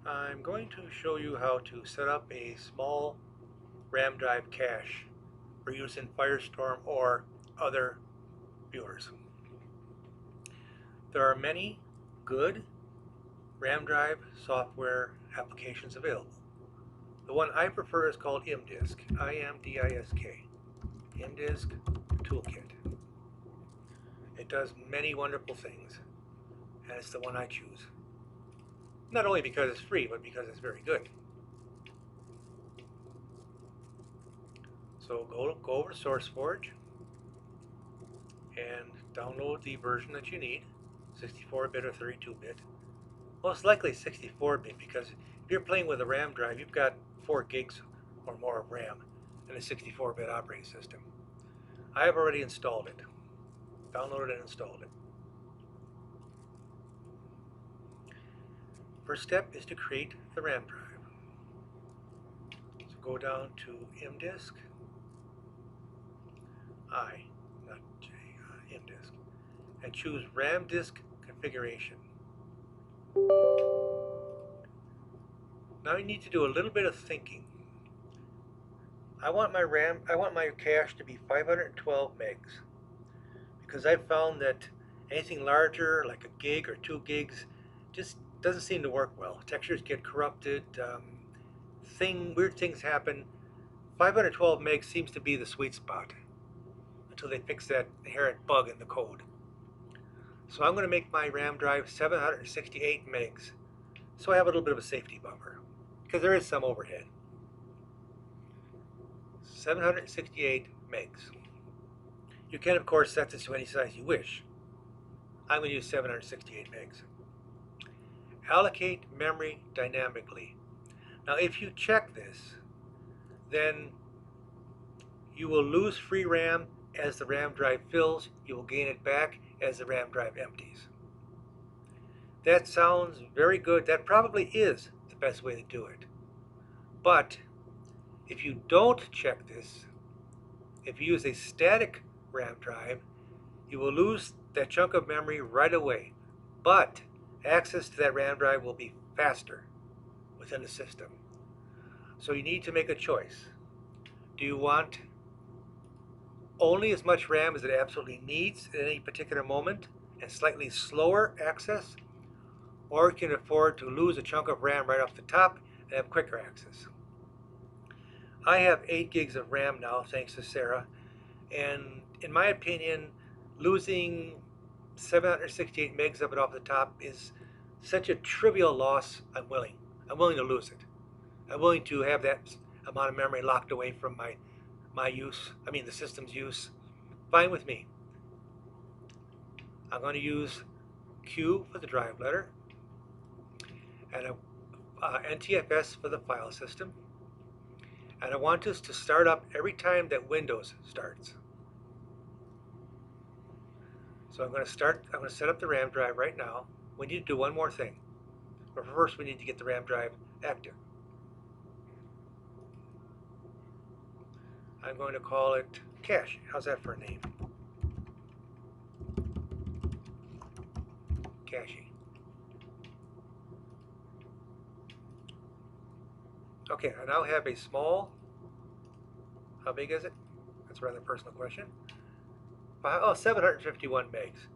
I'm going to show you how to set up a small RAMDrive cache for use in Firestorm or other viewers. There are many good RAMDrive software applications available. The one I prefer is called IMDisk, I-M-D-I-S-K, IMDisk Toolkit. It does many wonderful things, and it's the one I choose. Not only because it's free, but because it's very good. So go over to SourceForge and download the version that you need, 64-bit or 32-bit. Most likely 64-bit, because if you're playing with a RAM drive, you've got 4 gigs or more of RAM in a 64-bit operating system. I have already installed it, downloaded and installed it. First step is to create the RAM drive. So go down to IMDisk, not J, IMDisk, and choose RAM disk configuration. Now you need to do a little bit of thinking. I want my cache to be 512 megs, because I've found that anything larger, like a gig or 2 gigs, just doesn't seem to work well. Textures get corrupted, weird things happen. 512 megs seems to be the sweet spot until they fix that inherent bug in the code. So I'm going to make my RAM drive 768 megs, so I have a little bit of a safety buffer, because there is some overhead. 768 megs. You can, of course, set this to any size you wish. I'm going to use 768 megs. Allocate memory dynamically. Now, if you check this, then you will lose free RAM as the RAM drive fills. You will gain it back as the RAM drive empties. That sounds very good. That probably is the best way to do it. But if you don't check this, if you use a static RAM drive, you will lose that chunk of memory right away. But access to that RAM drive will be faster within the system. So you need to make a choice. Do you want only as much RAM as it absolutely needs at any particular moment and slightly slower access? Or you can afford to lose a chunk of RAM right off the top and have quicker access. I have 8 gigs of RAM now, thanks to Sarah, and in my opinion, losing 768 megs of it off the top is such a trivial loss. I'm willing to lose it. I'm willing to have that amount of memory locked away from my use, the system's use. Fine with me. I'm going to use Q for the drive letter, and NTFS for the file system. And I want this to start up every time that Windows starts. So I'm going to set up the RAM drive right now. We need to do one more thing. But first we need to get the RAM drive active. I'm going to call it cache. How's that for a name? Cache. Okay, I now have a small, how big is it? That's a rather personal question. 751 megs.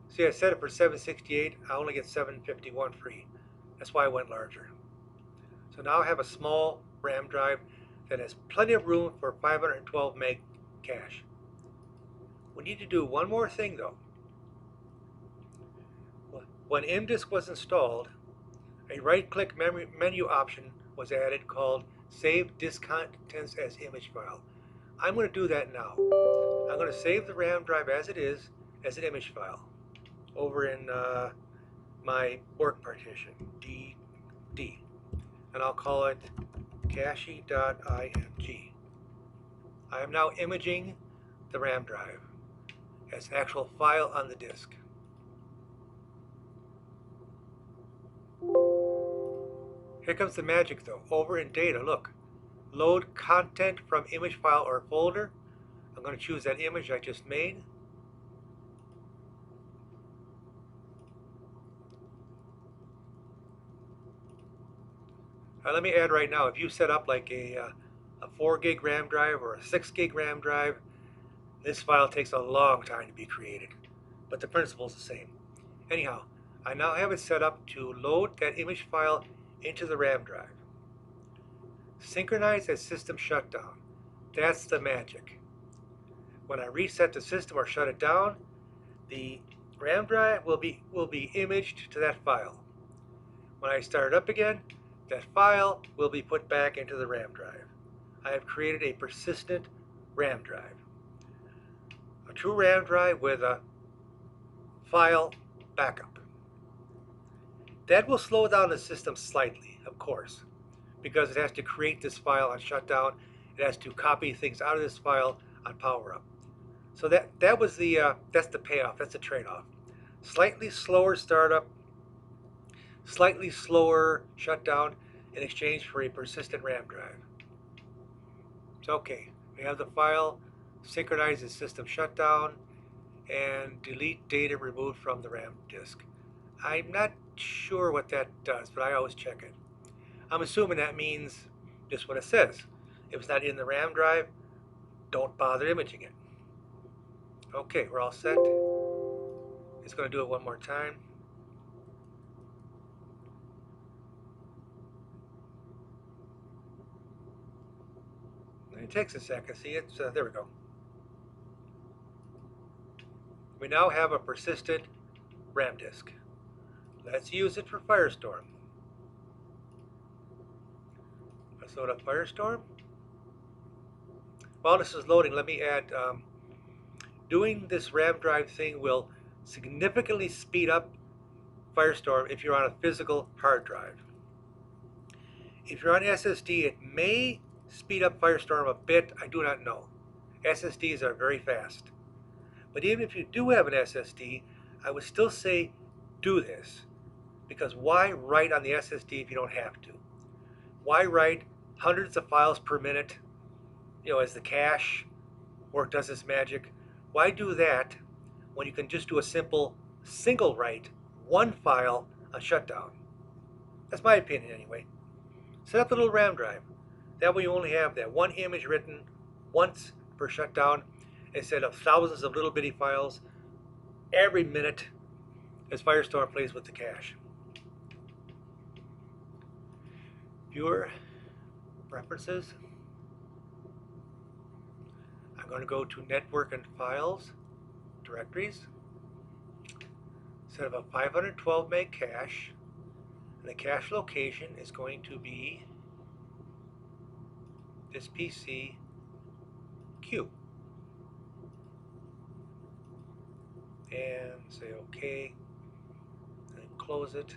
See, I set it for 768. I only get 751 free. That's why I went larger. So now I have a small RAM drive that has plenty of room for 512 meg cache. We need to do one more thing though. When IMDisk was installed, a right-click menu option was added called Save Disk Contents as Image File. I'm going to do that now. I'm going to save the RAM drive as it is, as an image file, over in my work partition, DD. And I'll call it cache.img. I am now imaging the RAM drive as an actual file on the disk. Here comes the magic though. Over in data, look. Load content from image file or folder. I'm going to choose that image I just made. Let me add right now, if you set up like a 4 gig RAM drive or a 6 gig RAM drive, this file takes a long time to be created, but the principle is the same. Anyhow, I now have it set up to load that image file into the RAM drive. Synchronize at system shutdown. That's the magic. When I reset the system or shut it down, the RAM drive will be imaged to that file. When I start it up again, that file will be put back into the RAM drive. I have created a persistent RAM drive. A true RAM drive with a file backup. That will slow down the system slightly, of course, because it has to create this file on shutdown. It has to copy things out of this file on power up. So that was that's the payoff. That's the trade-off. Slightly slower startup, slightly slower shutdown in exchange for a persistent RAM drive. It's okay. We have the file, synchronize the system shutdown, and delete data removed from the RAM disk. I'm not sure what that does, but I always check it. I'm assuming that means just what it says. If it's not in the RAM drive, don't bother imaging it. Okay, we're all set. It's going to do it one more time. It takes a second. See, it's there we go. We now have a persistent RAM disk. Let's use it for Firestorm. Let's load up Firestorm. While this is loading, let me add, doing this RAM drive thing will significantly speed up Firestorm if you're on a physical hard drive. If you're on SSD, it may speed up Firestorm a bit. I do not know. SSDs are very fast. But even if you do have an SSD, I would still say do this. Because why write on the SSD if you don't have to? Why write hundreds of files per minute, as the cache work does its magic? Why do that when you can just do a simple single write, one file on shutdown? That's my opinion anyway. Set up a little RAM drive. That way you only have that one image written once per shutdown instead of thousands of little bitty files every minute as Firestorm plays with the cache. Viewer preferences. I'm going to go to Network and Files, Directories. Set up a 512 meg cache. And the cache location is going to be this PC Q. And say OK. And close it.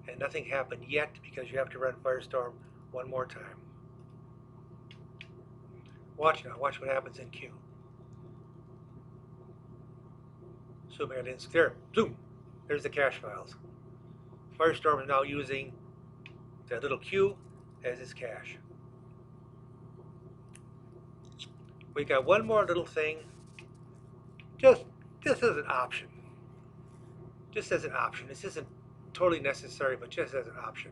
And nothing happened yet because you have to run Firestorm one more time. Watch now. Watch what happens in Q. Zooming it in. There. Zoom. There's the cache files. Firestorm is now using that little Q as its cache. We got one more little thing, just as an option. Just as an option. This isn't totally necessary, but just as an option.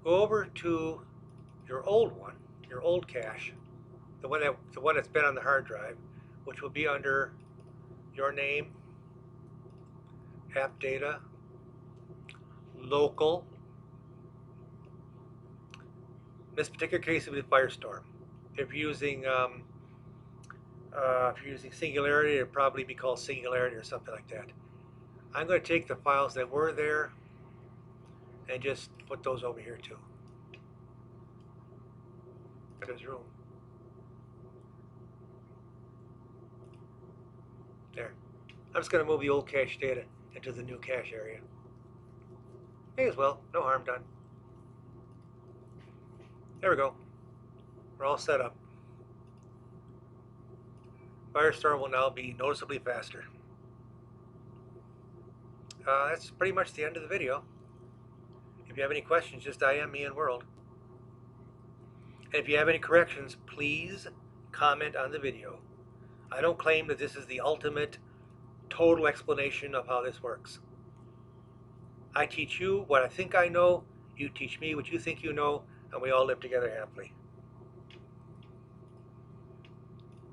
Go over to your old one, your old cache, the one that's been on the hard drive, which will be under your name, app data, local. In this particular case, it would be Firestorm. If you're using Singularity, it'd probably be called Singularity or something like that. I'm going to take the files that were there and just put those over here too. There's room. There. I'm just going to move the old cache data into the new cache area. May as well. No harm done. There we go. We're all set up. Firestorm will now be noticeably faster. That's pretty much the end of the video. If you have any questions, just IM me in World. And if you have any corrections, please comment on the video. I don't claim that this is the ultimate, total explanation of how this works. I teach you what I think I know You teach me what you think you know, and we all live together happily.